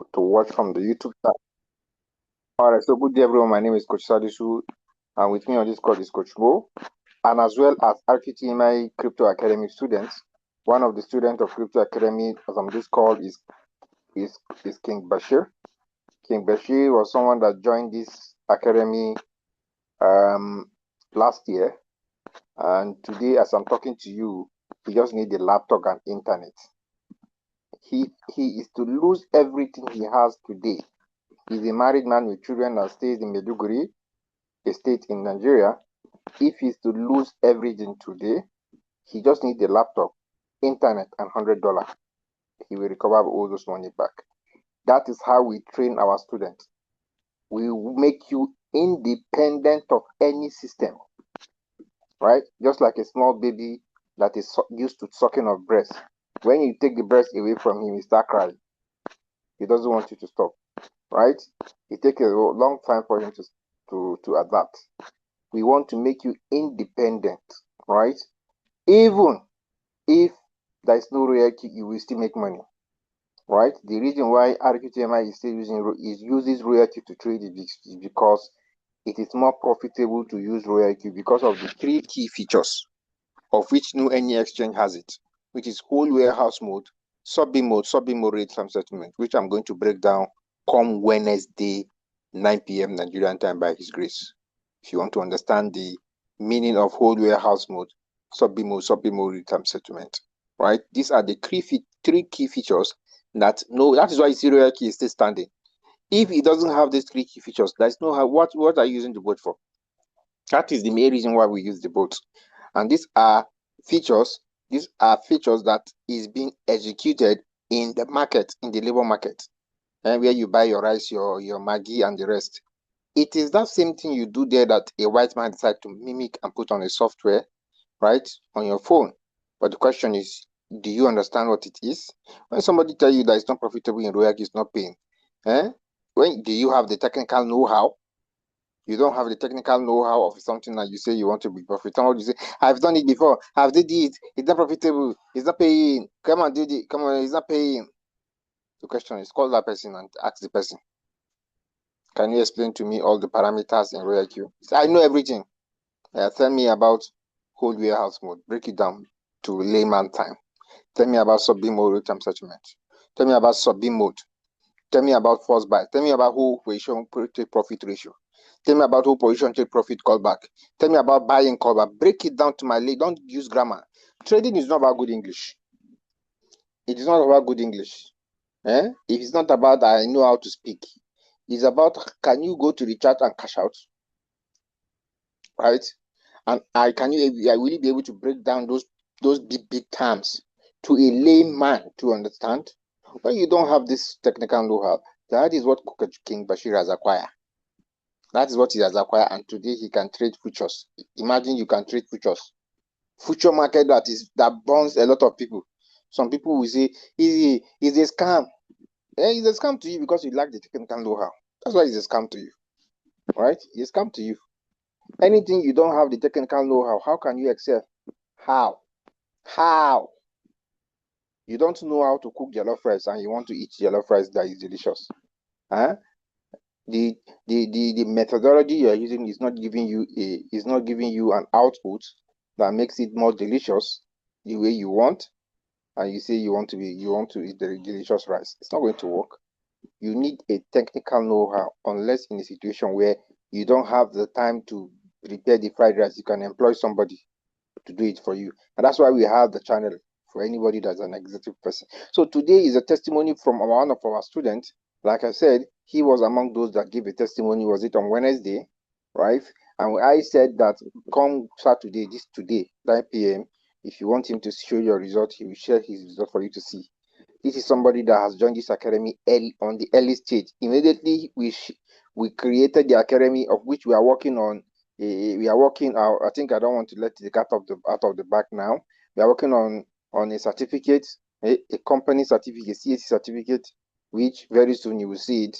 to watch from the YouTube channel. All right, so good day, everyone. My name is Coach Sadisu, and with me on this call is Coach Mo, and as well as RTTMI Crypto Academy students. One of the students of Crypto Academy on this call is King Bashir. King Bashir was someone that joined this academy last year, and today, as I'm talking to you, he just needs a laptop and internet. He is to lose everything he has today. He's a married man with children that stays in Maiduguri, a state in Nigeria. If he's to lose everything today, he just needs a laptop, internet, and $100. He will recover all those money back. That is how we train our students. We make you independent of any system, right? Just like a small baby that is used to sucking of breast. When you take the breast away from him, he starts crying. He doesn't want you to stop, right? It takes a long time for him to adapt. We want to make you independent, right? Even if there is no royalty, you will still make money, right? The reason why RQTMI is still uses royalty to trade is because it is more profitable to use royalty because of the three key features, of which no any exchange has it, which is whole warehouse mode, sub-B mode rate time settlement, which I'm going to break down come Wednesday, 9 p.m. Nigerian time by His grace. If you want to understand the meaning of whole warehouse mode, sub-B mode rate time settlement, right? These are the three key features that is why serial key is still standing. If it doesn't have these three key features, there's no how, what are you using the boat for? That is the main reason why we use the boat. And these are features that is being executed in the market, in the labor market, and where you buy your rice, your Maggi, and the rest. It is that same thing you do there that a white man decided to mimic and put on a software, right, on your phone. But the question is, do you understand what it is? When somebody tell you that it's not profitable in Royal, it's not paying, when do you have the technical know-how? You don't have the technical know-how of something that you say you want to be profitable. You say, I've done it before, I've did it, it's not profitable, it's not paying, come on, do it, come on, it's not paying. The question is, call that person and ask the person, can you explain to me all the parameters in RoyalQ? I know everything. Tell me about whole warehouse mode, break it down to layman time. Tell me about sub-B mode real-time settlement. Tell me about sub-B mode. Tell me about force buy. Tell me about whole position take profit ratio. Tell me about whole position take profit callback. Tell me about buying callback. Break it down to my lay. Don't use grammar. Trading is not about good English. It is not about good English. It is not about I know how to speak. It's about can you go to the chat and cash out, right? And I will be able to break down those big terms to a layman to understand. When you don't have this technical know-how, that is what King Bashir has acquired. That is what he has acquired, and today he can trade futures. Imagine you can trade futures. Future market that burns a lot of people. Some people will say, it's a scam. It's a scam to you because you lack the technical know-how. That's why it's a scam to you, right? It's a scam to you. Anything you don't have the technical know-how, how can you excel? How? You don't know how to cook jollof rice and you want to eat jollof rice that is delicious. The methodology you are using is not giving you an output that makes it more delicious the way you want, and you say you want to eat the delicious rice. It's not going to work. You need a technical know-how, unless in a situation where you don't have the time to prepare the fried rice, you can employ somebody to do it for you. And that's why we have the channel for anybody that's an executive person. So today is a testimony from one of our students. Like I said, he was among those that gave a testimony. Was it on Wednesday, right? And I said that come Saturday, 9 p.m., if you want him to show your result, he will share his result for you to see. This is somebody that has joined this academy on the early stage. Immediately, we created the academy, of which we are working on. We are working out. I think I don't want to let the cat out of the bag now. We are working on a certificate, a company certificate, CAC certificate, which very soon you will see it.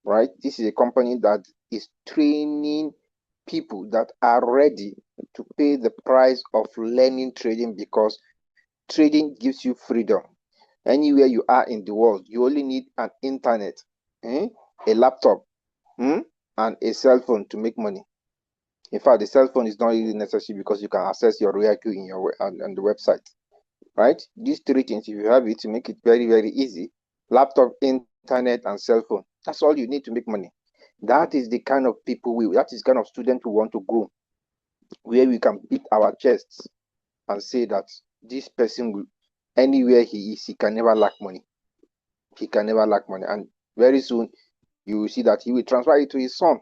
Right? This is a company that is training people that are ready to pay the price of learning trading, because trading gives you freedom. Anywhere you are in the world, you only need an internet, a laptop, and a cell phone to make money. In fact, the cell phone is not really necessary because you can access your RoyalQ in your on the website, right? These three things, if you have it, to make it very, very easy: laptop, internet, and cell phone. That's all you need to make money. That is the kind of people that is the kind of student we want to grow, where we can beat our chests and say that this person will, anywhere he is, he can never lack money. He can never lack money. And very soon you will see that he will transfer it to his son.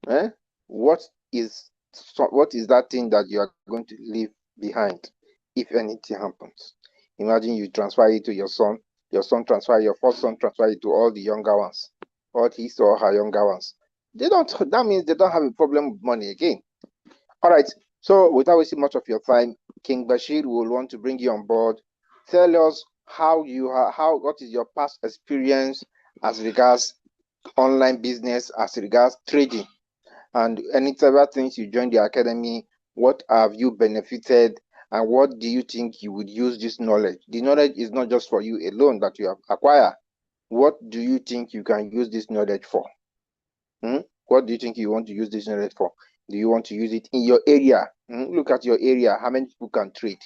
Eh? What is that thing that you are going to leave behind if anything happens? Imagine you transfer it to your son transfer, your first son transfer it to all the younger ones, all his or her younger ones. That means they don't have a problem with money again. All right. So without wasting much of your time, King Bashir will want to bring you on board. Tell us what is your past experience as regards online business, as regards trading, and any other things you joined the academy. What have you benefited, and what do you think you would use this knowledge? The knowledge is not just for you alone that you have acquired. What do you think you can use this knowledge for? What do you think you want to use this knowledge for? Do you want to use it in your area? Look at your area. How many people can trade?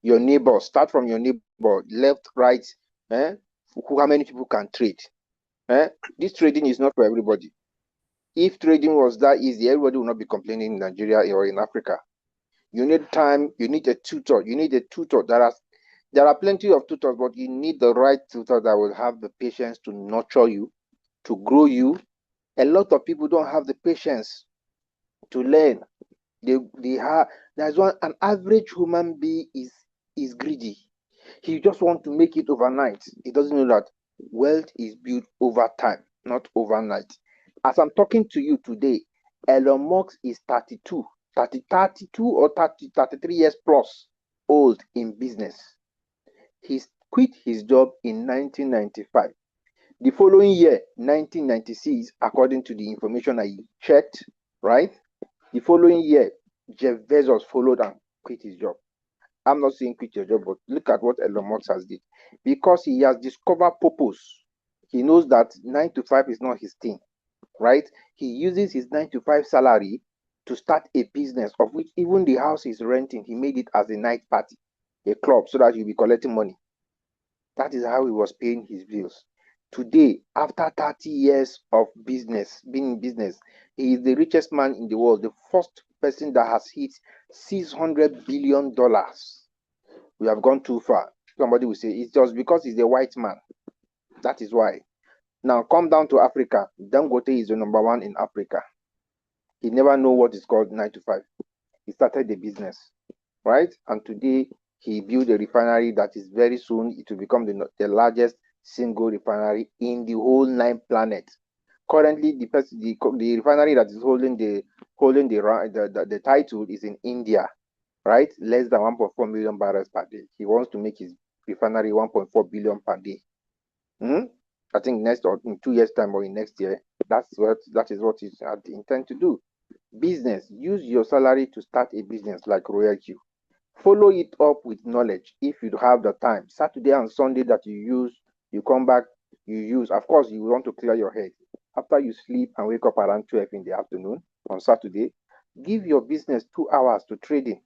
Your neighbor. Start from your neighbor. Left, right. How many people can trade? This trading is not for everybody. If trading was that easy, everybody would not be complaining in Nigeria or in Africa. You need time. You need a tutor. You need a tutor. There are plenty of tutors, but you need the right tutor that will have the patience to nurture you, to grow you. A lot of people don't have the patience to learn. There's an average human being is greedy. He just wants to make it overnight. He doesn't know that wealth is built over time, not overnight. As I'm talking to you today, Elon Musk is 32 or 33 years plus old in business. He quit his job in 1995. The following year, 1996, according to the information I checked, right? The following year, Jeff Bezos followed and quit his job. I'm not saying quit your job, but look at what Elon Musk has did. Because he has discovered purpose. He knows that 9 to 5 is not his thing, right? He uses his 9 to 5 salary to start a business, of which even the house he's renting, he made it as a night party, a club, so that he'll be collecting money. That is how he was paying his bills. Today, after 30 years of business, being in business, he is the richest man in the world, the first person that has hit $600 billion. We have gone too far. Somebody will say it's just because he's a white man. That is why. Now come down to Africa. Dangote is the number one in Africa. He never know what is called 9 to 5. He started the business, right? And today he built a refinery that is very soon it will become the largest single refinery in the whole 9 planet. Currently, the refinery that is holding the title is in India, right? Less than 1.4 million barrels per day. He wants to make his refinery 1.4 billion per day. I think next or in 2 years' time or in next year, that is what he intend to do. Business. Use your salary to start a business like RoyalQ. Follow it up with knowledge if you have the time. Saturday and Sunday that you come back, you use. Of course, you want to clear your head. After you sleep and wake up around 12 in the afternoon on Saturday, give your business 2 hours to trading.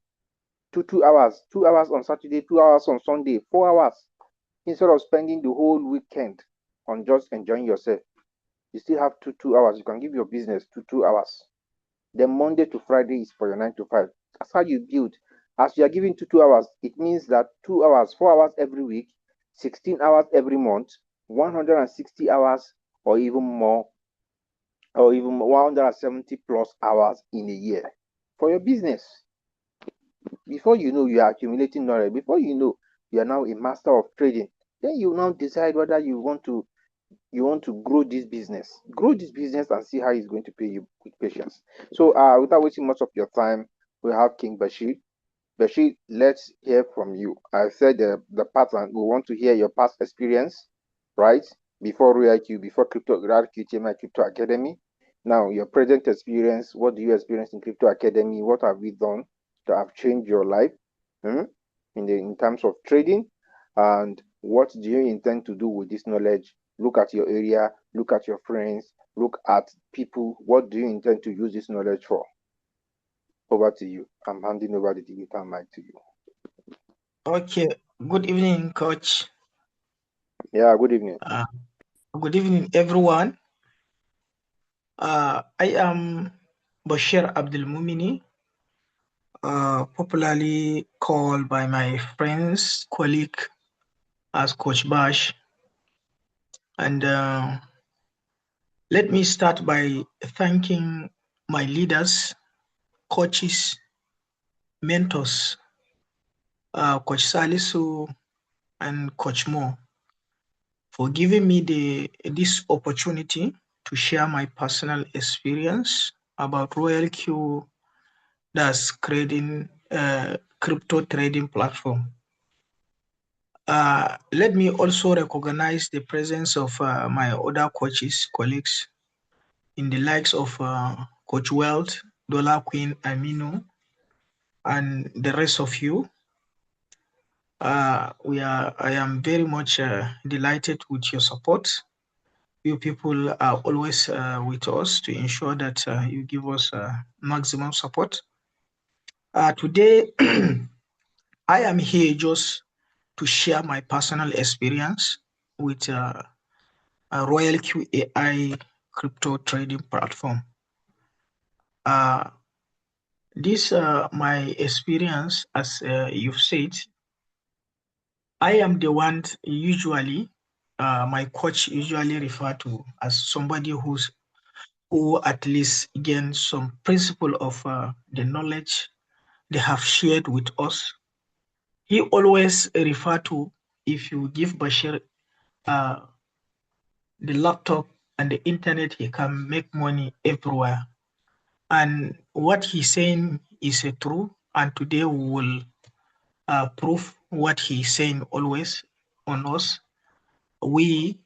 2 hours. 2 hours on Saturday, 2 hours on Sunday, 4 hours. Instead of spending the whole weekend on just enjoying yourself, you still have 2 hours. You can give your business 2 hours. Then Monday to Friday is for your 9 to 5. That's how you build. As you are giving 2 hours, it means that 2 hours, 4 hours every week, 16 hours every month, 160 hours or even more, or even 170 plus hours in a year for your business. Before you know, you are accumulating knowledge. Before you know, you are now a master of trading. Then you now decide whether you want to grow this business. Grow this business and see how it's going to pay you with patience. So without wasting much of your time, we have King Bashir. Bashir, let's hear from you. I said the pattern. We want to hear your past experience, right? Before RoyalQ, before QTMI Crypto Academy. Now, your present experience. What do you experience in Crypto Academy? What have we done that have changed your life in terms of trading? And What do you intend to do with this knowledge? Look at your area, look at your friends, look at people. What do you intend to use this knowledge for? Over to you. I'm handing over the digital mic to you. Okay. Good evening, Coach. Yeah, good evening. Good evening, everyone. I am Bashir Abdul Mumini, popularly called by my friends, colleague as Coach Bash. And let me start by thanking my leaders, coaches, mentors, Coach Salisu and Coach Mo, for giving me this opportunity to share my personal experience about Royal Q, that's creating a crypto trading platform. Let me also recognize the presence of my other coaches, colleagues, in the likes of Coach Welt, Dollar Queen, Aminu, and the rest of you. I am very much delighted with your support. You people are always with us to ensure that you give us maximum support. Today, I am here just to share my personal experience with a Royal QAI crypto trading platform. This my experience, as you've said, I am the one usually my coach usually refer to as somebody who at least gain some principle of the knowledge they have shared with us. He always refer to, if you give Bashir uh, the laptop and the internet, he can make money everywhere. And what he's saying is true. And today we will prove what he's saying always on us. We,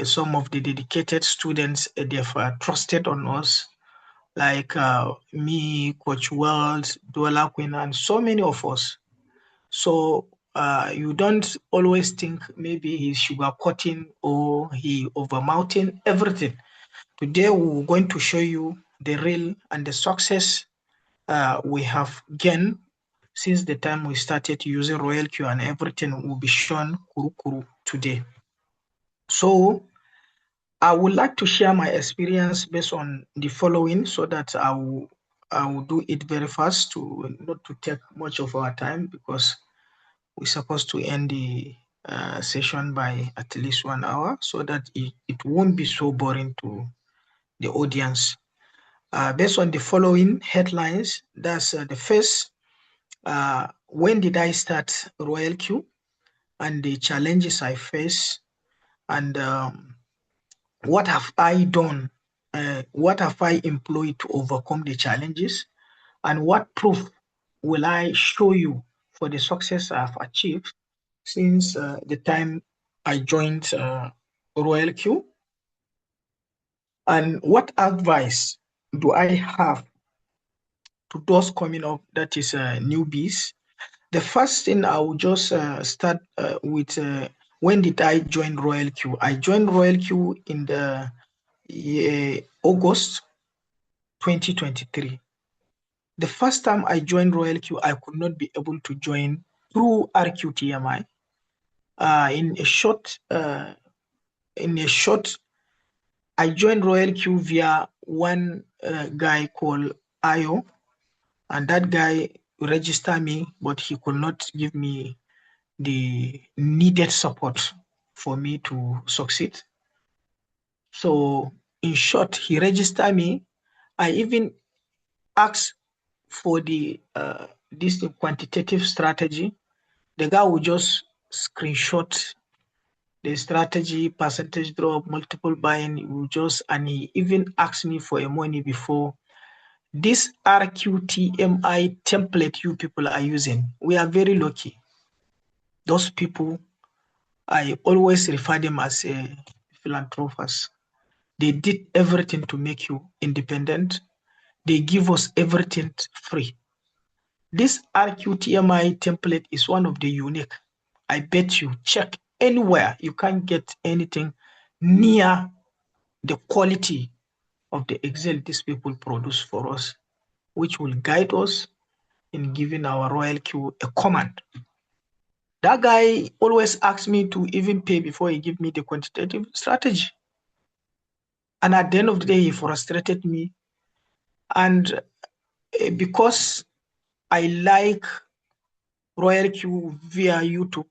some of the dedicated students, they've trusted on us, like me, Coach Wells, Duala Queen, and so many of us. So you don't always think maybe he's sugarcoating or he overmounting everything. Today we're going to show you the real and the success we have gained since the time we started using Royal Q, and everything will be shown kuru kuru today. So I would like to share my experience based on the following, so that I will do it very fast to not to take much of our time, because we're supposed to end the session by at least 1 hour, so that it won't be so boring to the audience. Based on the following headlines, that's the first, when did I start Royal Q and the challenges I face, and what have I done, what have I employed to overcome the challenges, and what proof will I show you for the success I've achieved since the time I joined Royal Q, and what advice do I have to those coming up, that is newbies. The first thing I will just start with, when did I join Royal Q? I joined Royal Q in the August 2023. The first time I joined Royal Q, I could not be able to join through RQTMI. In a short, I joined Royal Q via one guy called Ayo, and that guy registered me, but he could not give me the needed support for me to succeed. So, in short, he registered me. I even asked for the this quantitative strategy. The guy will just screenshot the strategy, percentage drop, multiple buying. And he even asked me for a money before. This RQTMI template you people are using, we are very lucky. Those people, I always refer them as philanthropists. They did everything to make you independent. They give us everything free. This RQTMI template is one of the unique. I bet you check anywhere. You can't get anything near the quality of the Excel these people produce for us, which will guide us in giving our royal queue a command. That guy always asks me to even pay before he give me the quantitative strategy. And at the end of the day, he frustrated me. And because I like royal queue via YouTube,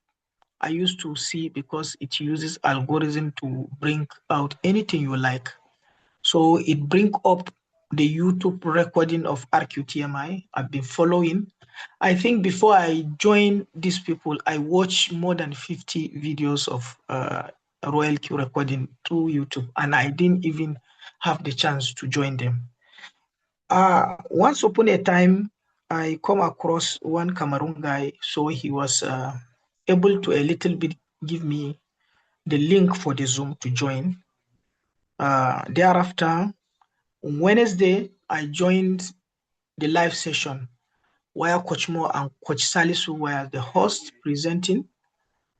I used to see because it uses algorithm to bring out anything you like. So it bring up the YouTube recording of RQTMI I've been following. I think before I joined these people, I watched more than 50 videos of Royal Q recording through YouTube, and I didn't even have the chance to join them. Once upon a time, I come across one Cameroon guy, so he was able to a little bit give me the link for the Zoom to join. Thereafter, on Wednesday, I joined the live session where Coach Mo and Coach Salisu were the hosts presenting.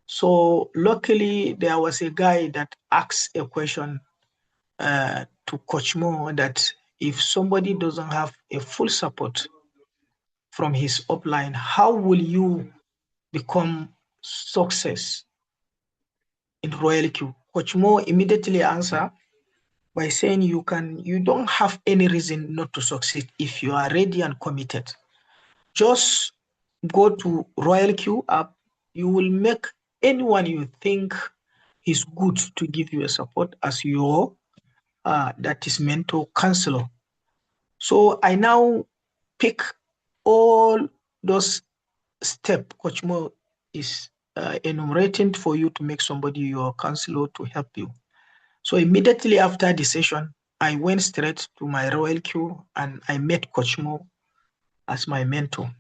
So luckily, there was a guy that asked a question to Coach Mo that if somebody doesn't have a full support from his upline, how will you become success in Royal Q? Coach Mo immediately answered by saying you don't have any reason not to succeed if you are ready and committed. Just go to Royal Q app. You will make anyone you think is good to give you a support as your that is mentor counselor. So I now pick all those steps Coach Mo is enumerating for you to make somebody your counselor to help you. So immediately after the session, I went straight to my Royal Q and I met Coach Mo as my mentor.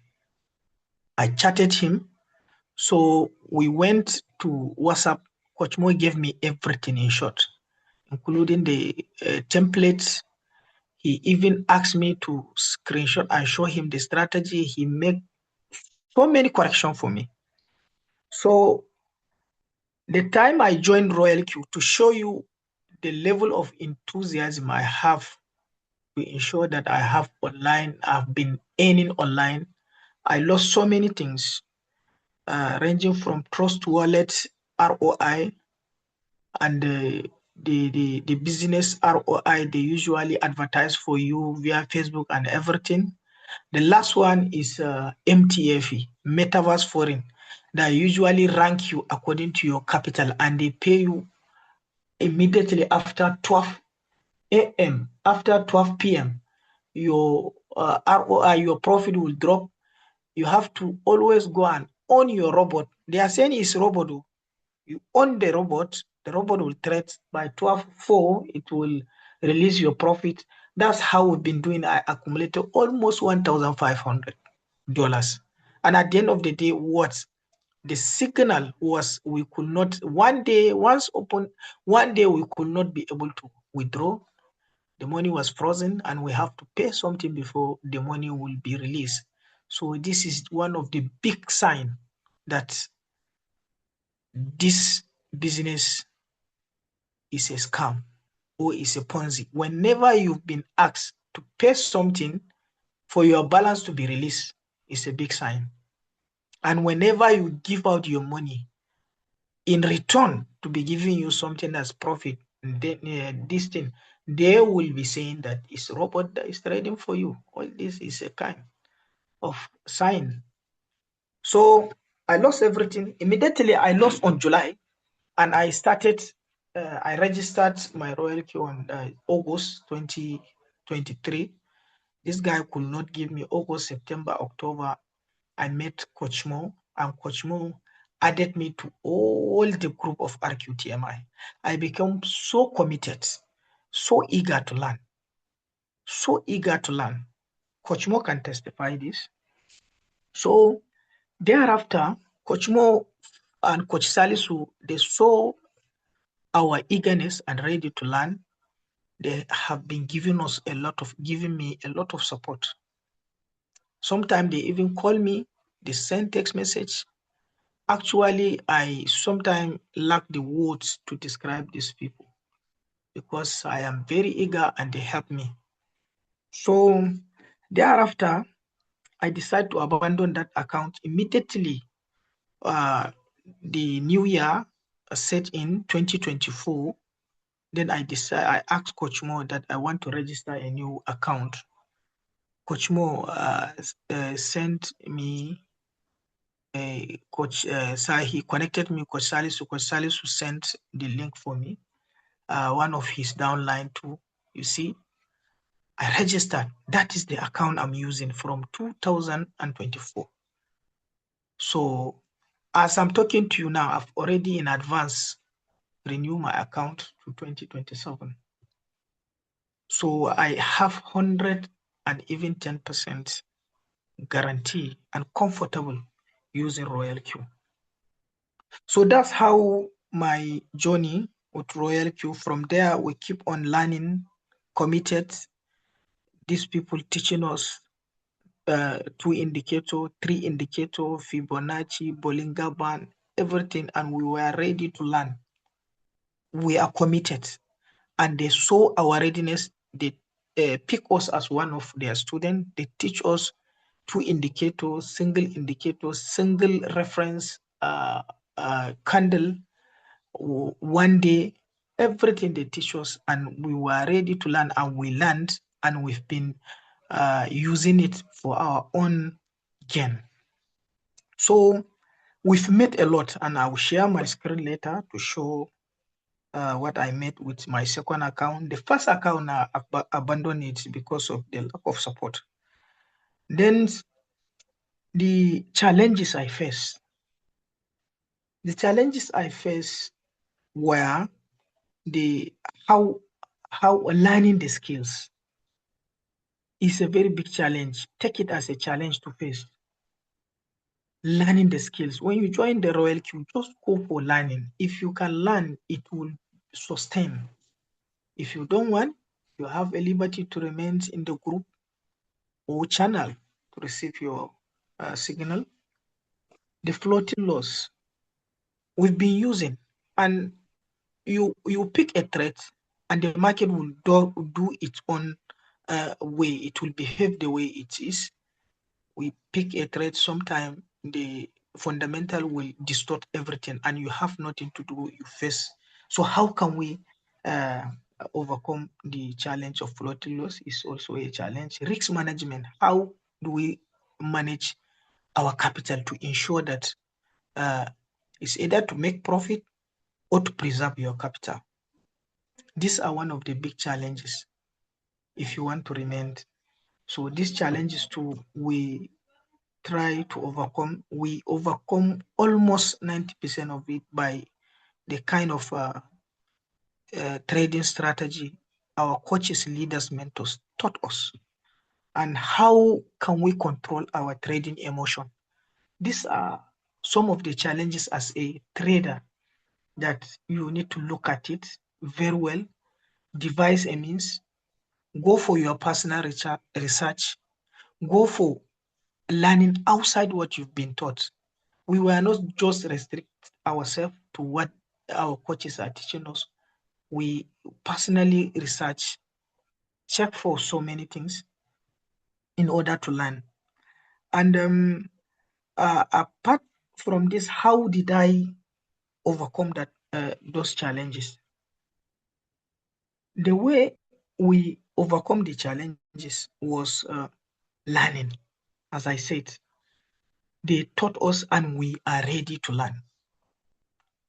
I chatted him. So we went to WhatsApp. Coach Mo gave me everything in short, including the templates. He even asked me to screenshot and show him the strategy. He made so many corrections for me. So the time I joined Royal Q, to show you the level of enthusiasm I have to ensure that I have online, I've been earning online. I lost so many things, ranging from trust wallet, ROI, and the business ROI they usually advertise for you via Facebook and everything. The last one is MTFE, Metaverse Foreign, that usually rank you according to your capital, and they pay you immediately after 12 a.m. After 12 p.m. Your ROI, your profit will drop. You have to always go and own your robot. They are saying it's robot. You own the robot will trade by 12/4, it will release your profit. That's how we've been doing. I accumulated almost $1,500. And at the end of the day, what the signal was, we could not, one day, once open, one day we could not be able to withdraw. The money was frozen and we have to pay something before the money will be released. So this is one of the big signs that this business is a scam or is a Ponzi. Whenever you've been asked to pay something for your balance to be released, it's a big sign. And whenever you give out your money in return to be giving you something as profit, then this thing, they will be saying that it's a robot that is trading for you. All this is a kind of sign. So I lost everything. Immediately I lost on July, and I started, I registered my Royal Q on August 2023. This guy could not give me August, September, October. I met Coach Mo, and Coach Mo added me to all the group of RQTMI. I became so committed, so eager to learn, so eager to learn. Coach Mo can testify this. So thereafter, Coach Mo and Coach Salisu, they saw our eagerness and ready to learn. They have been giving me a lot of support. Sometimes they even call me, they send text message. Actually, I sometimes lack the words to describe these people because I am very eager and they help me. So thereafter, I decided to abandon that account immediately. The new year set in 2024. Then I asked Coach Mo that I want to register a new account. Coach Mo sent me he connected me Coach Salisu. Coach Salisu sent the link for me. One of his downline too. You see, I registered. That is the account I'm using from 2024. So as I'm talking to you now, I've already in advance renewed my account to 2027. So I have 100 and even 10% guarantee and comfortable using Royal Q. So that's how my journey with Royal Q. From there, we keep on learning, committed. These people teaching us 2 indicator, 3 indicator, Fibonacci, Bollinger Band, everything, and we were ready to learn. We are committed, and they saw our readiness. They pick us as one of their students. They teach us 2 indicators, single indicator, single reference, candle, one day, everything they teach us, and we were ready to learn, and we learned, and we've been using it for our own gain. So we've made a lot, and I will share my screen later to show what I made with my second account. The first account I abandoned it because of the lack of support. Then the challenges I faced. The challenges I faced were the how learning the skills is a very big challenge. Take it as a challenge to face. Learning the skills. When you join the Royal Queue, just go for learning. If you can learn, it will sustain. If you don't want, you have a liberty to remain in the group or channel to receive your signal. The floating loss we've been using, and you pick a threat, and the market will do its own way. It will behave the way it is. We pick a trade, sometime the fundamental will distort everything, and you have nothing to do. You face. So how can we uh, overcome the challenge of floating loss? Is also a challenge. Risk management. How do we manage our capital to ensure that it's either to make profit or to preserve your capital? These are one of the big challenges if you want to remain. So these challenges too, we try to overcome. We overcome almost 90% of it by the kind of trading strategy our coaches, leaders, mentors taught us. And how can we control our trading emotion? These are some of the challenges as a trader that you need to look at it very well, devise a means, go for your personal research, go for learning outside what you've been taught. We were not just restrict ourselves to what our coaches are teaching us. We personally research, check for so many things in order to learn. And apart from this, how did I overcome those challenges? The way we overcome the challenges was learning. As I said, they taught us, and we are ready to learn.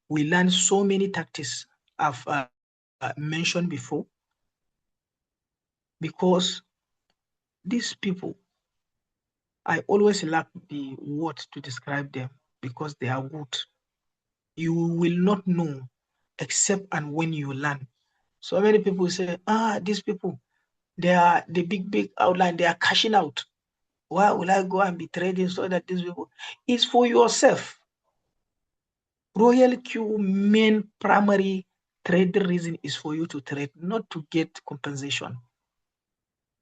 We learned so many tactics I've mentioned before, because these people, I always lack the words to describe them because they are good. You will not know except and when you learn. So many people say, these people, they are the big outline, they are cashing out. Why will I go and be trading so that these people? It's for yourself. Royal Q main primary trading reason is for you to trade, not to get compensation.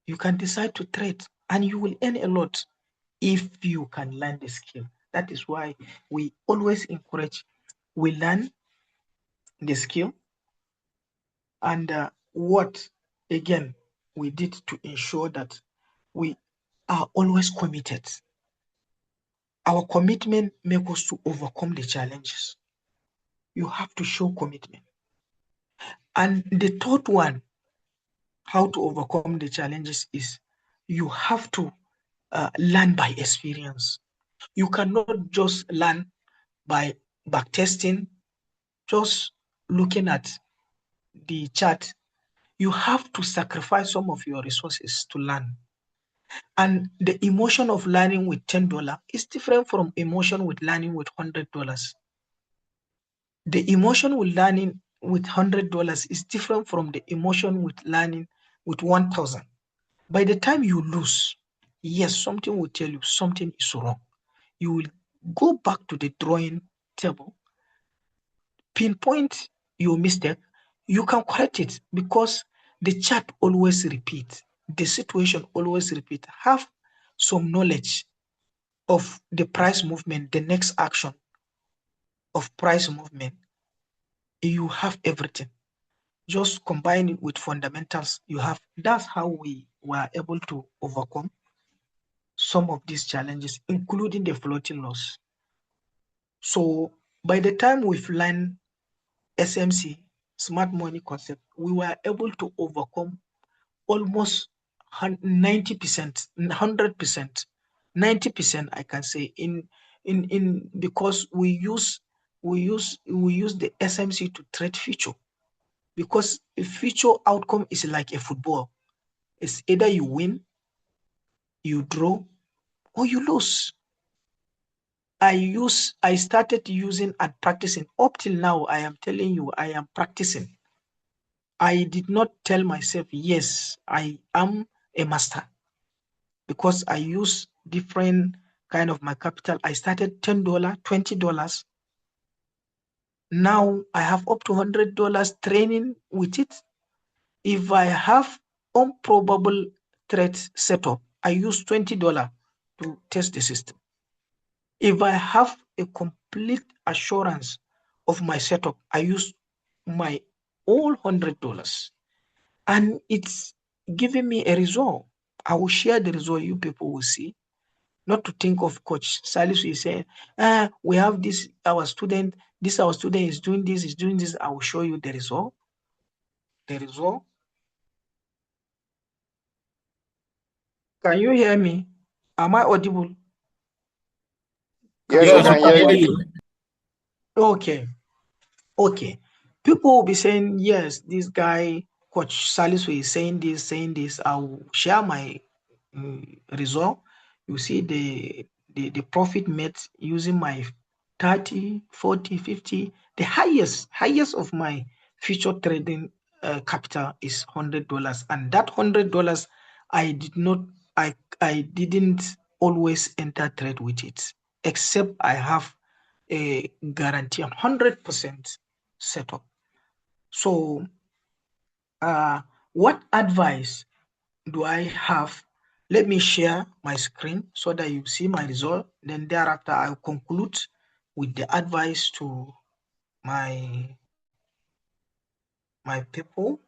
You can decide to trade and you will earn a lot if you can learn the skill. That is why we always encourage, we learn the skill, and what again we did to ensure that we are always committed. Our commitment makes us to overcome the challenges. You have to show commitment. And the third one, how to overcome the challenges, is you have to learn by experience. You cannot just learn by backtesting, just looking at the chart. You have to sacrifice some of your resources to learn. And the emotion of learning with $10 is different from emotion with learning with $100. The emotion with learning with $100 is different from the emotion with learning with 1,000. By the time you lose, yes, something will tell you something is wrong. You will go back to the drawing table, pinpoint your mistake. You can correct it because the chart always repeats, the situation always repeats. Have some knowledge of the price movement, the next action of price movement. You have everything. Just combine it with fundamentals you have. That's how we were able to overcome some of these challenges, including the floating loss. So by the time we've learned SMC, smart money concept, we were able to overcome almost 90%, 100%, 90%, I can say, in because we use the SMC to trade future. Because a future outcome is like a football. It's either you win, you draw, or you lose. I started using and practicing. Up till now, I am telling you, I am practicing. I did not tell myself, yes, I am a master, because I use different kind of my capital. I started $10, $20. Now I have up to $100 training with it. If I have improbable threat setup, I use $20 to test the system. If I have a complete assurance of my setup, I use my all $100. And it's giving me a result. I will share the result, you people will see. Not to think of Coach Salisu is saying, we have this, our student is doing this, is doing this. I will show you the result. The result. Can you hear me? Am I audible? Can Yes, we Yes, we someone can can hear hear confirm you. to you. me? Okay. Okay. People will be saying, yes, this guy, Coach Salisu, is saying this, saying this. I'll share my result. You see the profit made using my 30, 40, 50. The highest of my future trading capital is $100. And that $100, I did not, I didn't always enter trade with it, except I have a guarantee on 100% setup. So, what advice do I have? Let me share my screen so that you see my result. Then thereafter, I'll conclude with the advice to my people.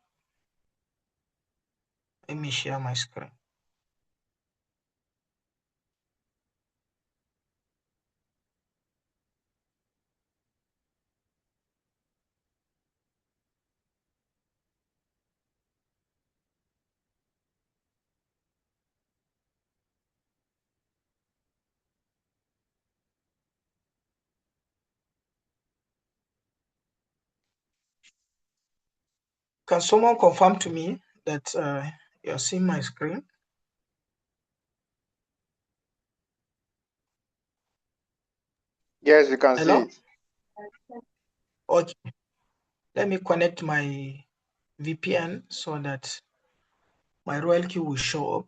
Let me share my screen. Can someone confirm to me that you're seeing my screen? Yes, we can see Hello? it. Okay. Let me connect my VPN so that my royal key will show up.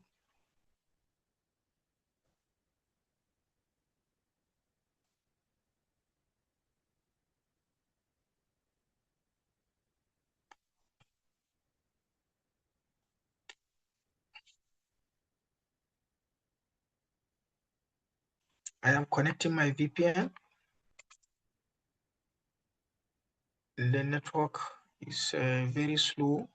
I am connecting my VPN. The network is very slow.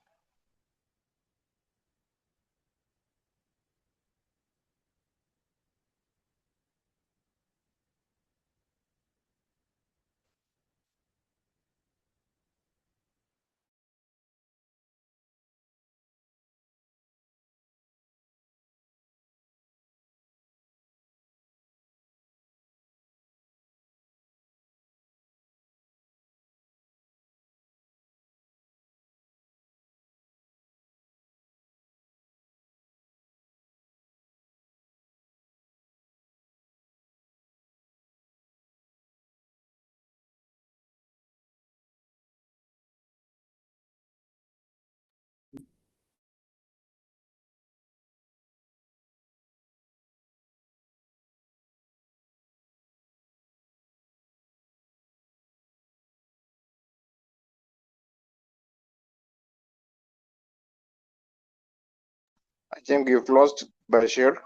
I think you've lost Bashir.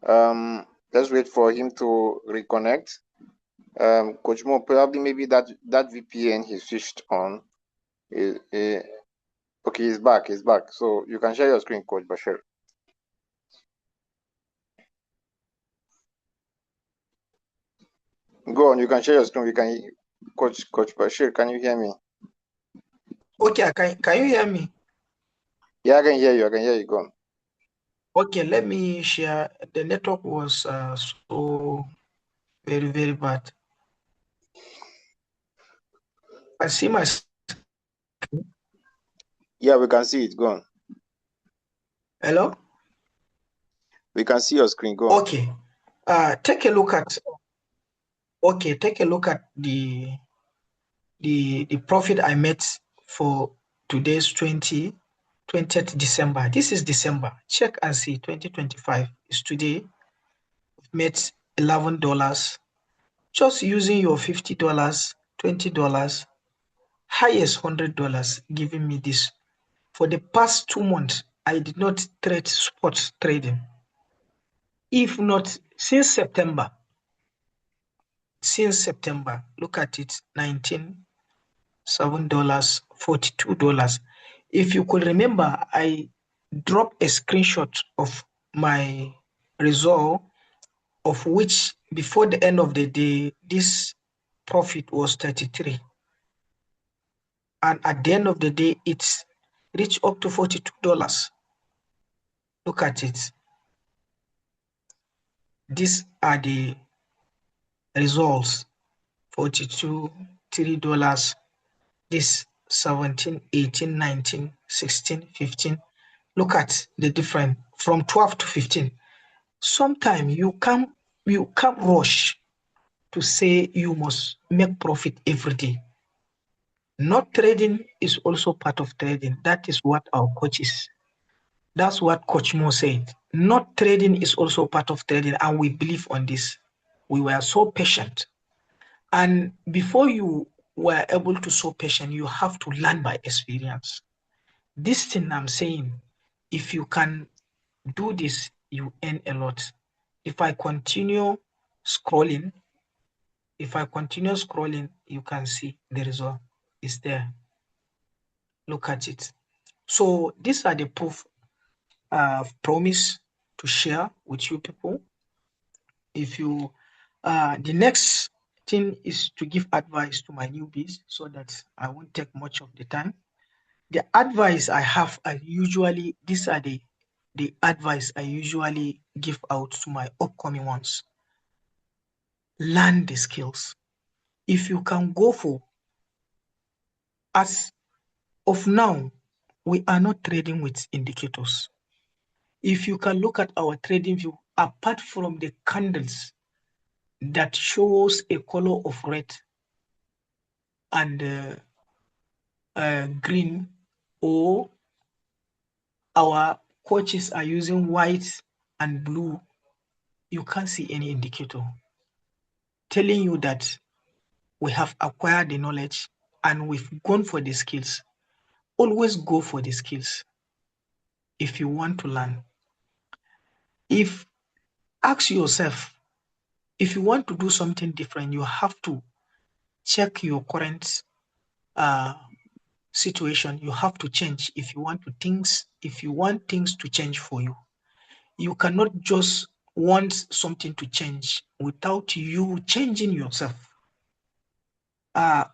Let's wait for him to reconnect. Coach Mo, probably maybe that VPN he switched on. Okay, he's back. He's back. So you can share your screen, Coach Bashir. Go on. You can share your screen. We can. Coach Bashir, can you hear me? Okay, can you hear me? Yeah, I can hear you. I can hear you. Go on. Okay, let me share. The network was so very, very bad. I see my. Yeah, we can see it. Go on. Hello? We can see your screen. Go on. Okay. Take a look at. Okay, take a look at the profit I made for today's 20th December. This is December. Check and see. 2025 is today. Made $11. Just using your $50, $20, highest $100, giving me this. For the past 2 months, I did not trade spot trading. If not since September, look at it, $7, $42. If you could remember, I dropped a screenshot of my result, of which before the end of the day, this profit was 33. And at the end of the day, it's reached up to $42. Look at it. These are the results. 42, $3, this 17, 18, 19, 16, 15. Look at the difference from 12 to 15. Sometimes you can't rush to say you must make profit every day. Not trading is also part of trading. That is what our coaches, that's what Coach Mo said. Not trading is also part of trading, and we believe on this. We were so patient. And before you were able to show patience, you have to learn by experience. This thing I'm saying, if you can do this, you earn a lot. If I continue scrolling, you can see the result is there. Look at it. So these are the proof I've promised to share with you people. If you, the next thing is to give advice to my newbies so that I won't take much of the time. The advice I have, these are the advice I usually give out to my upcoming ones. Learn the skills. If you can go for, as of now, we are not trading with indicators. If you can look at our trading view, apart from the candles that shows a color of red and green, or our coaches are using white and blue, you can't see any indicator telling you that we have acquired the knowledge and we've gone for the skills. Always go for the skills if you want to learn. Ask yourself, If you want to do something different, you have to check your current situation. You have to change if you want things to change for you. You cannot just want something to change without you changing yourself.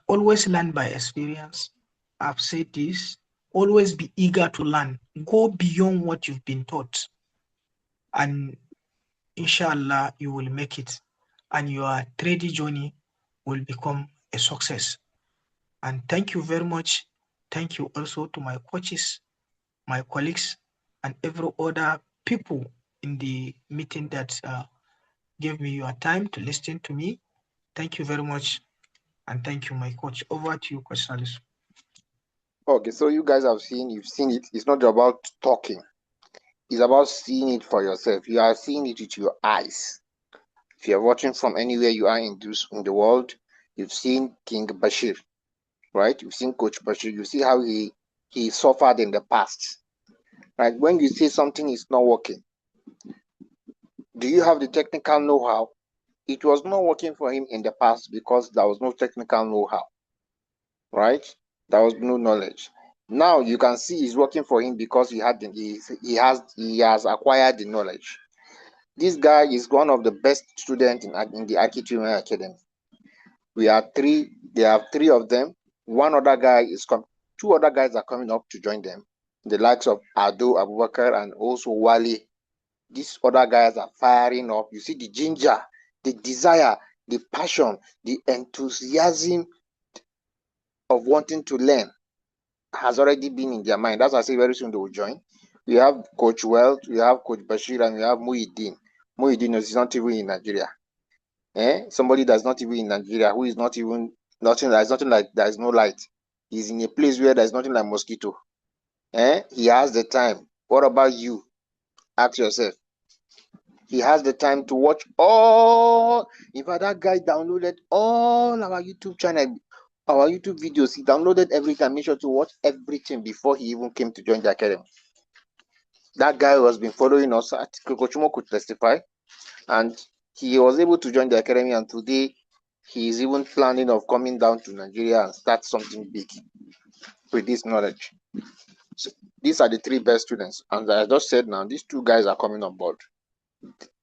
Always learn by experience. I've said this. Always be eager to learn. Go beyond what you've been taught. And inshallah, you will make it. And your trading journey will become a success. And thank you very much. Thank you also to my coaches, my colleagues, and every other people in the meeting that gave me your time to listen to me. Thank you very much. And thank you, my coach. Over to you, Coach Salis. Okay, so you guys you've seen it. It's not about talking. It's about seeing it for yourself. You are seeing it with your eyes. If you're watching from anywhere you are in the world, you've seen King Bashir, right? You've seen Coach Bashir. You see how he suffered in the past. Right? When you say something is not working, do you have the technical know-how? It was not working for him in the past because there was no technical know-how, right? There was no knowledge. Now you can see it's working for him because he has acquired the knowledge. This guy is one of the best students in the Architecture Academy. There are three of them. Two other guys are coming up to join them. The likes of Ado Abubakar and also Wale. These other guys are firing up. You see the ginger, the desire, the passion, the enthusiasm of wanting to learn has already been in their mind. That's why I say very soon they will join. We have Coach Welt, we have Coach Bashir, and we have Muhyiddin. Muhyiddin is not even in Nigeria. Somebody that's not even in Nigeria, who is nothing like there is no light. He's in a place where there's nothing like mosquito. He has the time. What about you? Ask yourself. He has the time to watch all. In fact, that guy downloaded all our YouTube channel, our YouTube videos. He downloaded everything. Made sure to watch everything before he even came to join the academy. That guy who has been following us, Kokochumo could testify, and he was able to join the academy. And today, he is even planning of coming down to Nigeria and start something big with this knowledge. So these are the three best students, and I just said now, these two guys are coming on board.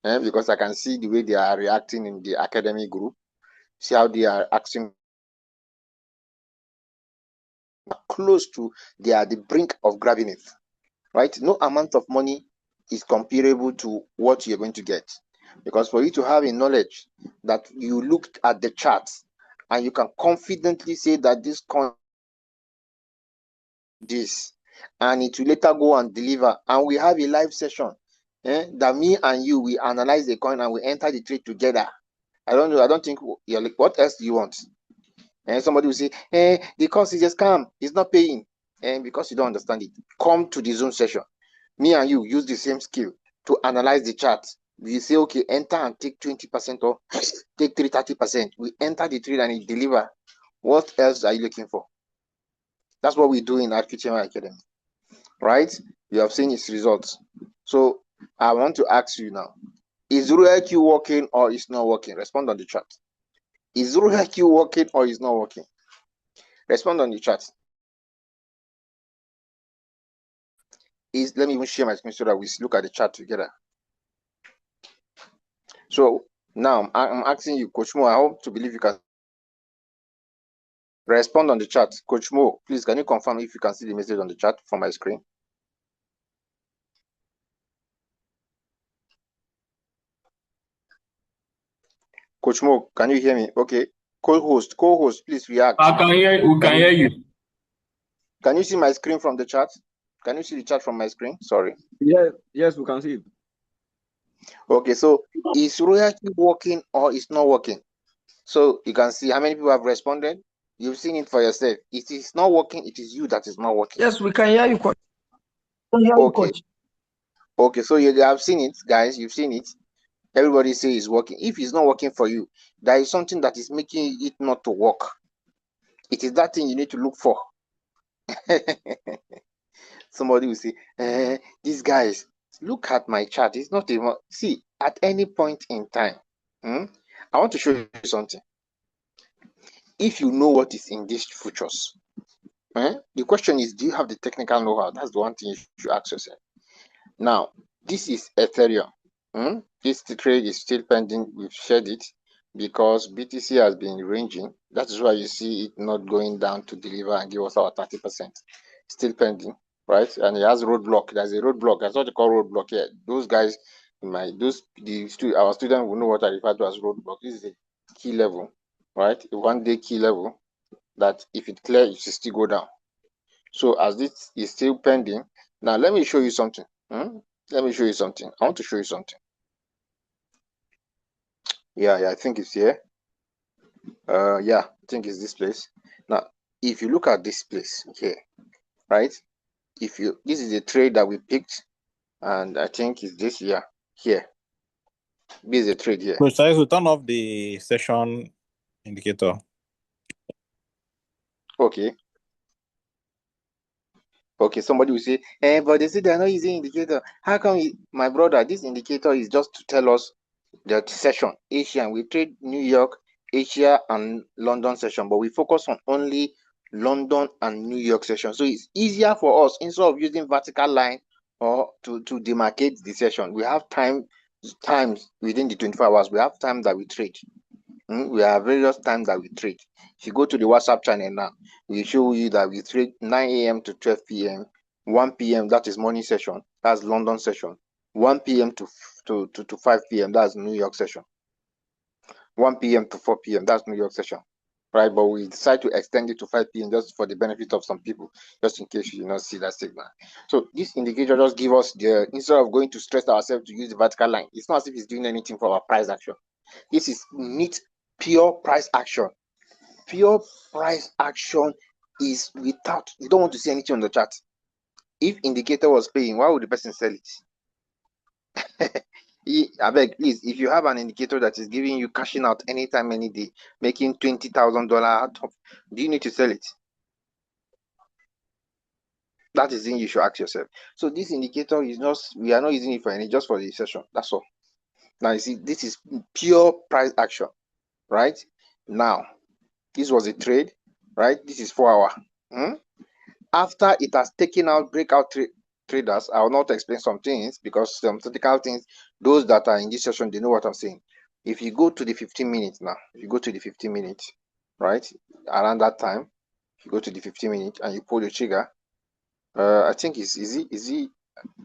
Because I can see the way they are reacting in the academy group. See how they are asking close to, they are the brink of grabbing it, right? No amount of money is comparable to what you're going to get. Because for you to have a knowledge that you looked at the charts and you can confidently say that this and it will later go and deliver, and we have a live session that me and you, we analyze the coin and we enter the trade together. I don't think you're like, what else do you want? And somebody will say, the course is a scam, it's not paying. And because you don't understand it, come to the Zoom session. Me and you use the same skill to analyze the chart. We say, okay, enter and take 20% or take 30%. We enter the trade and it deliver. What else are you looking for? That's what we do in Architecture Academy, right? You have seen its results. So I want to ask you now, is RuIQ working or is not working? Respond on the chat. Is RuIQ working or is not working? Respond on the chat. Let me even share my screen so that we look at the chat together. So now I'm asking you, Coach Mo, I hope to believe you can respond on the chat. Coach Mo, please, can you confirm if you can see the message on the chat from my screen? Coach Mo, can you hear me? Okay. Co-host, please react. We can hear you. Can you see my screen from the chat? Can you see the chat from my screen? Sorry. Yes, we can see it. Okay, so is RuIQ working or is not working? So you can see how many people have responded. You've seen it for yourself. It is not working. It is you that is not working. Yes, we can hear you, Coach. Okay, so you have seen it, guys. You've seen it. Everybody say it's working. If it's not working for you, there is something that is making it not to work. It is that thing you need to look for. Somebody will say, these guys, look at my chart. It's not even, see, at any point in time, I want to show you something. If you know what is in these futures, the question is, do you have the technical know-how? That's the one thing you should ask yourself. Now, this is Ethereum. This trade is still pending. We've shared it because BTC has been ranging. That is why you see it not going down to deliver and give us our 30%. Still pending, right? And it has roadblock. There's a roadblock. That's what they call roadblock here. Those guys, our students will know what I refer to as roadblock. This is a key level, right? A one-day key level that if it clear, it should still go down. So as this is still pending, now let me show you something. Let me show you something. I want to show you something. Yeah, I think it's here. Yeah, I think it's this place. Now, if you look at this place here, right? This is a trade that we picked, and I think it's this here. This is a trade here. So shall I turn off the session indicator? Okay, somebody will say, but they say they're not using indicator. How come my brother, this indicator is just to tell us the session, Asia. We trade New York, Asia, and London session, but we focus on only London and New York session. So it's easier for us, instead of using vertical line or to demarcate the session. We have times within the 24 hours. We have time that we trade. We have various times that we trade. If you go to the WhatsApp channel now, we show you that we trade 9 a.m. to 12 p.m., 1 p.m. that is morning session, that's London session, 1 p.m. to 5 p.m. that's New York session, 1 p.m. to 4 p.m. that's New York session, right? But we decide to extend it to 5 p.m. just for the benefit of some people, just in case you do not see that signal. So this indicator just give us instead of going to stress ourselves to use the vertical line, it's not as if it's doing anything for our price action. This is neat, pure price action. Pure price action is without, you don't want to see anything on the chart. If indicator was paying, why would the person sell it? I beg, please, if you have an indicator that is giving you cashing out anytime, any day, making $20,000 out of, do you need to sell it? That is the thing you should ask yourself. So this indicator is not, we are not using it for any, just for the session. That's all. Now you see, this is pure price action, right? Now, this was a trade, right? This is 4 hour. After it has taken out breakout traders, I will not explain some things because some technical things, those that are in this session, they know what I'm saying. If you go to the 15 minutes now, if you go to the 15 minutes, right, around that time, if you go to the 15 minutes and you pull the trigger, I think it's easy.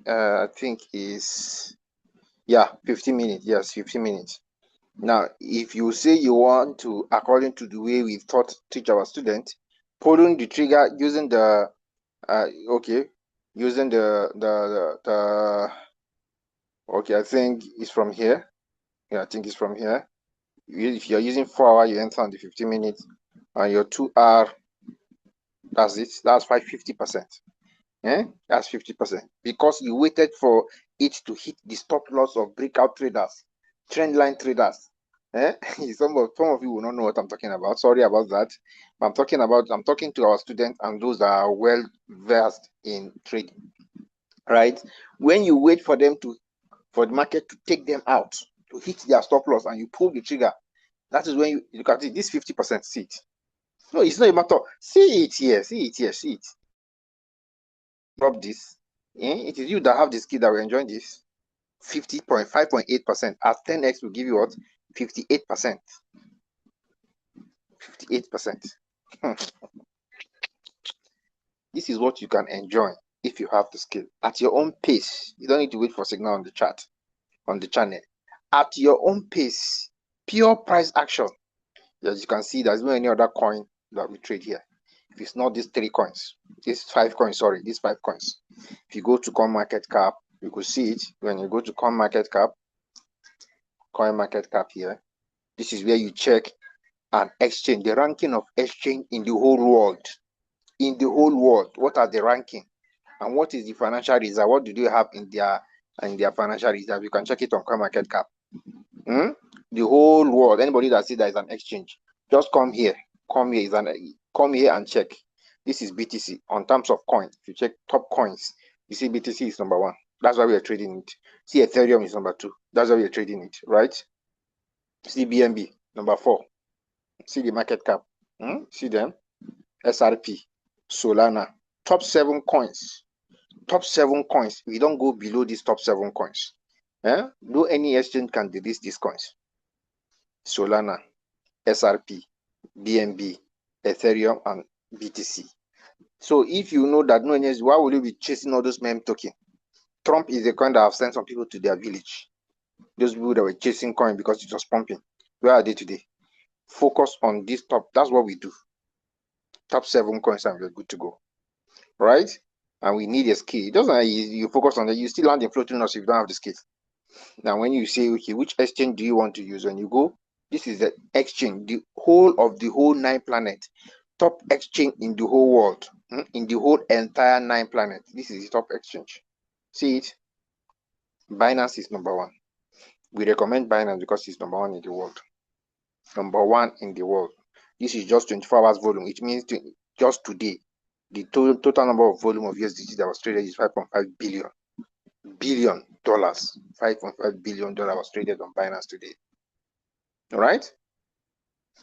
I think is 15 minutes. Yes, 15 minutes. Now, if you say you want to, according to the way we teach our students, pulling the trigger using the using the okay, I think it's from here. Yeah, I think it's from here. If you're using 4 hour, you enter on the 15 minutes, and your 2 hour, that's it. That's 550%. That's 50% because you waited for it to hit the stop loss of breakout traders, trend line traders. Some of you will not know what I'm talking about. Sorry about that. I'm talking to our students and those that are well versed in trading. Right? When you wait for them for the market to take them out, to hit their stop loss, and you pull the trigger, that is when you look at it. This 50% see it. No, it's not a matter. See it here. Drop this. It is you that have the skill that will enjoy this. 5.8%. At 10x will give you what? 58%. 58%. This is what you can enjoy if you have the skill. At your own pace. You don't need to wait for signal on the chart, on the channel. At your own pace. Pure price action. As you can see, there's no any other coin that we trade here. If it's not these 3 coins, these 5 coins, sorry, these 5 coins. If you go to CoinMarketCap, you could see it. When you go to CoinMarketCap here, this is where you check an exchange, the ranking of exchange in the whole world. In the whole world, what are the ranking? And what is the financial reserve? What do they have in their financial reserve? You can check it on CoinMarketCap. The whole world, anybody that sees there is an exchange, just come here. Come here and check. This is BTC on terms of coin. If you check top coins, you see BTC is number 1. That's why we are trading it. See, Ethereum is number 2. That's why we are trading it, right? See BNB, number 4. See the market cap. See them? SRP, Solana. Top 7 coins. Top 7 coins. We don't go below these top 7 coins. No any exchange can release these coins. Solana, SRP, BNB, Ethereum, and BTC. So if you know that no any, why will you be chasing all those meme token? Trump is the coin that have sent some people to their village. Those people that were chasing coin because it was pumping. Where are they today? Focus on this top. That's what we do. Top 7 coins and we're good to go. Right? And we need a skill. It doesn't you focus on that. You still land in floating loss if you don't have the skill. Now, when you say, okay, which exchange do you want to use? When you go, this is the exchange, the whole 9 planets, top exchange in the whole world, in the whole entire 9 planets. This is the top exchange. See it? Binance is number 1. We recommend Binance because it's number 1 in the world. Number 1 in the world. This is just 24 hours volume. It means just today, the total number of volume of USDT that was traded is $5.5 billion. $5.5 billion was traded on Binance today. All right.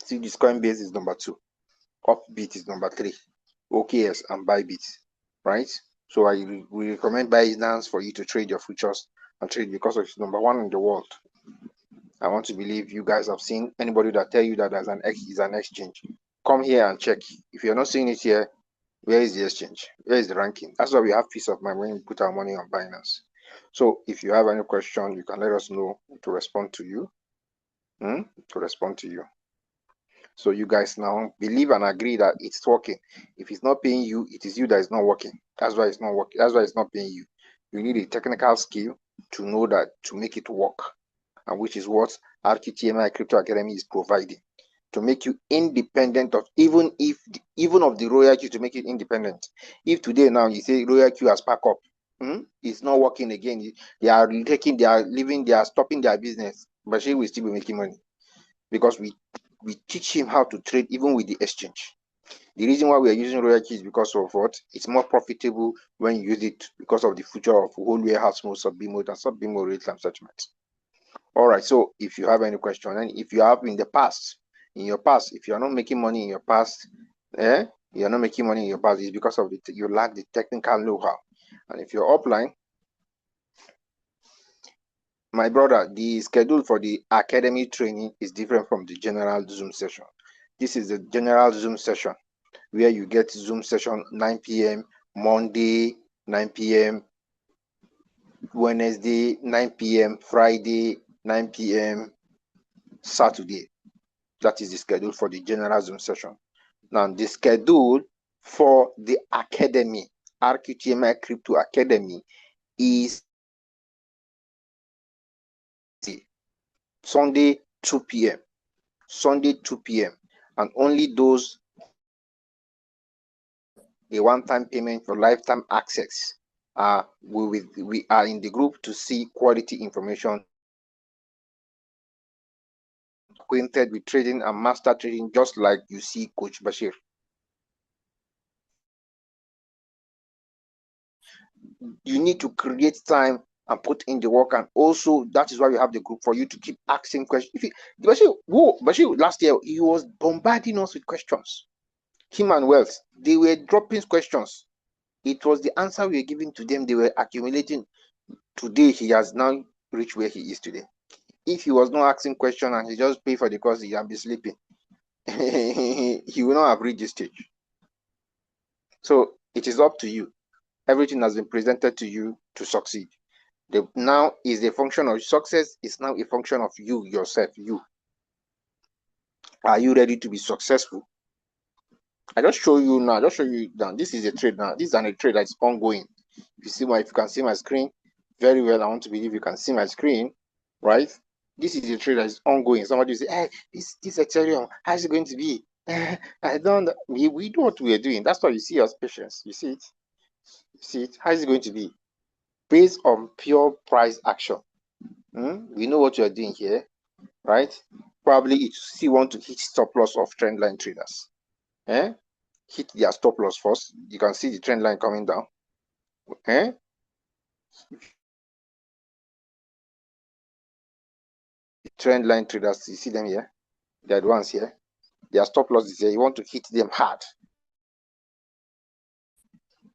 See, this Coinbase is number 2. Upbeat is number 3. OKS and Bybit. Right. So we recommend Binance for you to trade your futures and trade because it's number 1 in the world. I want to believe you guys have seen anybody that tell you that there's an exchange. Come here and check. If you're not seeing it here, where is the exchange? Where is the ranking? That's why we have peace of mind when we put our money on Binance. So if you have any question, you can let us know to respond to you. So you guys now believe and agree that it's working. If it's not paying you, it is you that is not working. That's why it's not working. That's why it's not paying you. You need a technical skill to know that, to make it work. And which is what RQTMI Crypto Academy is providing, to make you independent of even of the Royal Q, to make it independent. If today now you say Royal Q has packed up, it's not working again. They are stopping their business, but she will still be making money because we teach him how to trade even with the exchange. The reason why we are using Royal Q is because of what? It's more profitable when you use it because of the future of whole warehouse mode, sub-B mode, and sub-B mode real-time settlement. All right, so if you have any question, and if you have in your past, if you are not making money in your past, you're not making money in your past, it's because of you lack the technical know-how. And if you're offline, my brother, the schedule for the academy training is different from the general Zoom session. This is the general Zoom session where you get Zoom session 9 p.m. Monday, 9 p.m. Wednesday, 9 p.m. Friday, 9 p.m. Saturday. That is the schedule for the general Zoom session. Now, the schedule for the academy, RQTMI Crypto Academy, is Sunday 2 p.m. Sunday 2 p.m. And only those a one-time payment for lifetime access. We are in the group to see quality information, acquainted with trading and master trading, just like you see Coach Bashir. You need to create time and put in the work, and also that is why we have the group for you to keep asking questions. Bashir last year he was bombarding us with questions. Him and Wells, they were dropping questions. It was the answer we were giving to them. They were accumulating. Today he has now reached where he is today. If he was not asking questions and he just paid for the course, he can be sleeping. He will not have reached this stage. So it is up to you. Everything has been presented to you to succeed. Now is a function of success. It's now a function of you yourself. You are you ready to be successful? I just show you now. Just show you now. This is a trade now. This is a trade that's ongoing. If you can see my screen very well, I want to believe you can see my screen, right? This is a trade that is ongoing. Somebody will say, "Hey, this Ethereum, how is it going to be?" I don't. We do what we are doing. That's why you see us patience. You see it. You see it. How is it going to be? Based on pure price action. We know what you are doing here, right? Probably you still want to hit stop loss of trend line traders. Hit their stop loss first. You can see the trend line coming down. trend line traders, you see them here? They're the ones here. Their stop loss is here. You want to hit them hard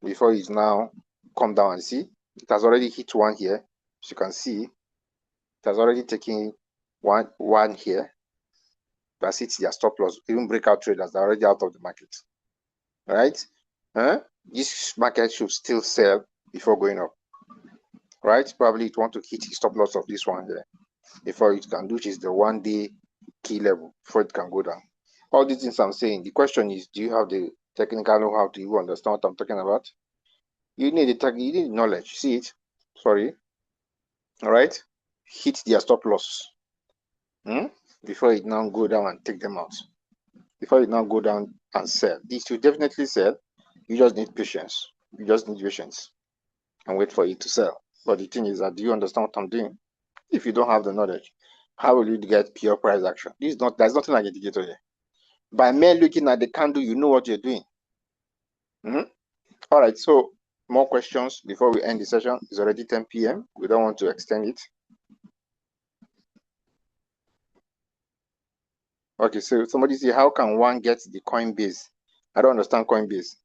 before it now come down and see. It has already hit one here. As you can see, it has already taken one here. That's it, their stop loss. Even breakout traders, they're already out of the market. Right? This market should still sell before going up. Right? Probably it want to hit the stop loss of this one here before it can do, which is the 1 day key level, before it can go down. All these things I'm saying, the question is, do you have the technical know-how to even understand what I'm talking about? You need the knowledge. See it? Sorry. All right? Hit their stop loss before it now go down and take them out. Before it now go down and sell. This will definitely sell. You just need patience. You just need patience and wait for it to sell. But the thing is that, do you understand what I'm doing? If you don't have the knowledge, how will you get pure price action? There's nothing like indicator here. By mere looking at the candle, you know what you're doing. All right, so more questions before we end the session. It's already 10 p.m. We don't want to extend it. Okay, so somebody say, how can one get the Coinbase? I don't understand Coinbase.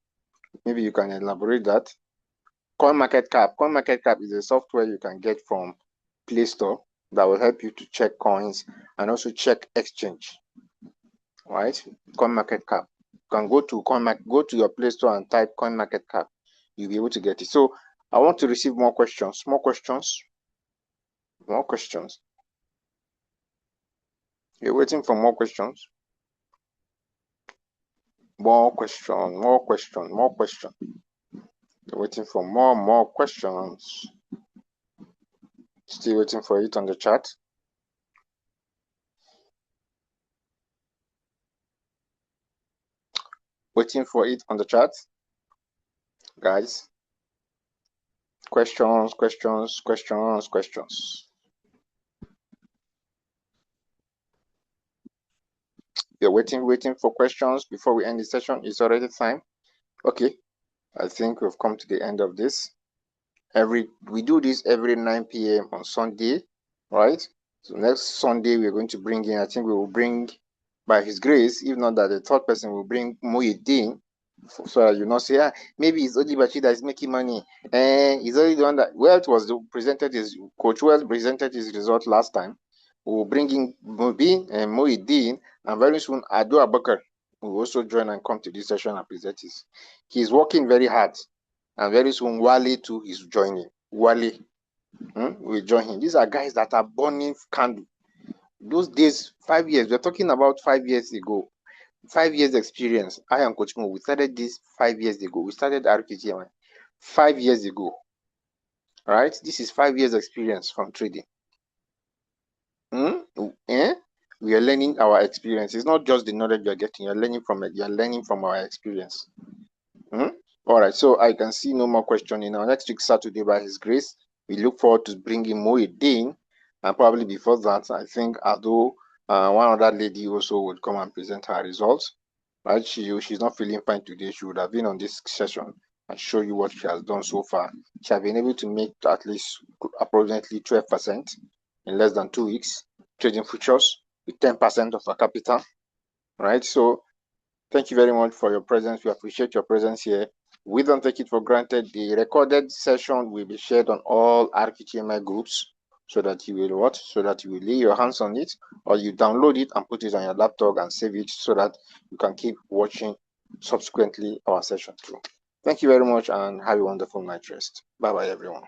Maybe you can elaborate that. CoinMarketCap. CoinMarketCap is a software you can get from Play Store that will help you to check coins and also check exchange. Right? CoinMarketCap. You can go to your Play Store and type CoinMarketCap. You'll be able to get it. So I want to receive more questions. More questions. More questions. You're waiting for more questions. More question. More question. More question. You're waiting for more questions. Still waiting for it on the chat. Waiting for it on the chat. Guys. Questions, questions, questions, questions. You're waiting for questions before we end the session. It's already time. Okay. I think we've come to the end of this. We do this every 9 p.m. on Sunday, right? So next Sunday we're going to bring in, I think we will bring, by his grace, if not that the third person will bring Muhyiddin, so you not say, maybe it's only Bachi that is making money. He's only the one that, Coach Wells presented his result last time. We will bring in Muhyiddin, and very soon Adu Abakar will also join and come to this session and present his. He's working very hard, and very soon Wale too is joining. Wale will join him. These are guys that are burning candle. Those days, 5 years, we're talking about 5 years ago. 5 years experience. I am Coach Mo. We started this 5 years ago. We started RKGMI 5 years ago. Right? This is 5 years experience from trading. We are learning our experience. It's not just the knowledge you're getting. You're learning from it. You're learning from our experience. All right. So I can see no more question in our next week, Saturday, by His grace. We look forward to bringing Muhyiddin. And probably before that, I think Ado, one other lady also would come and present her results. Right? She's not feeling fine today. She would have been on this session and show you what she has done so far. She has been able to make at least approximately 12% in less than 2 weeks trading futures with 10% of her capital. Right? So thank you very much for your presence. We appreciate your presence here. We don't take it for granted. The recorded session will be shared on all RKTMI groups so that you will watch, so that you will lay your hands on it, or you download it and put it on your laptop and save it so that you can keep watching subsequently our session too. Thank you very much and have a wonderful night rest. Bye-bye, everyone.